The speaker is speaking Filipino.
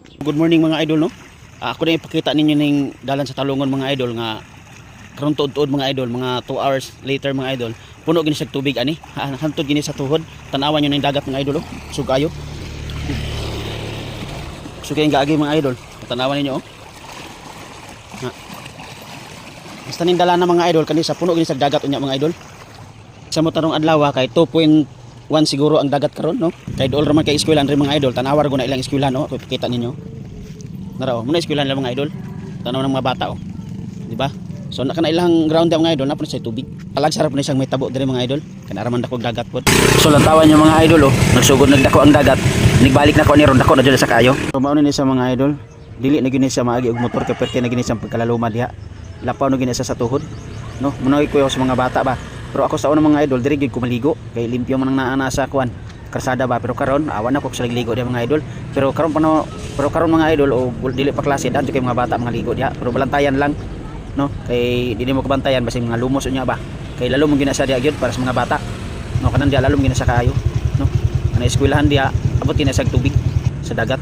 Good morning mga idol no. Ako na ipakita ninyo ning dalan sa talungon mga idol nga karon tuod-tuod mga idol, mga 2 hours later mga idol. Puno gini sa tubig ani. Hantod gini sa tuhod. Tan-awan niyo ning dagat mga idol oh. Sugayo. Sugay gaagi mga idol. Tan-awan ninyo oh. Ha. Basta ning dalan na mga idol kani sa puno gini sa dagat unya mga idol. Sa mo tarong adlaw kay 2.1 siguro ang dagat karon no. Kay dool ra man kay eskwelahan ri mga idol. Tan-awar ko na ilang eskwelahan no. Kita ninyo. Naraw, muna eskwelahan lang mga idol. Tanaw ng mga bata oh. Di ba? So naka na ilang ground mga idol na sa tubig. Alag sarap na siyang may tabo dire mga idol. Kanara man dako dagat pod. So lantawan yung mga idol oh. Nagsugod nagdako ang dagat. Nigbalik na ko ni ron dako na dyan sa kayo. So mao ni sa mga idol. Dili na gini siya maagi og motor kay perti na gini siyang pagkalaluma diha. Lapaw na gini sa tuhod. No, muna ko sa mga bata ba. Pero ako sa una mga idol diri gid ko maligo kay limpyo man ang naa sa kuan. Karsada ba pero karon awan ako sa ligo diha mga idol. Pero karon mga idol o dili pa klase dan kay mga bata mga ligo diha. Pero balantayan lang no kay dili mo kabantayan basta mga lumos unya ba. Kay lalo mo ginasa diha gyud para sa mga bata. No kanan diha lalo mo ginasa kaayo no. Ana eskwelahan diha abot kini sa tubig sa dagat.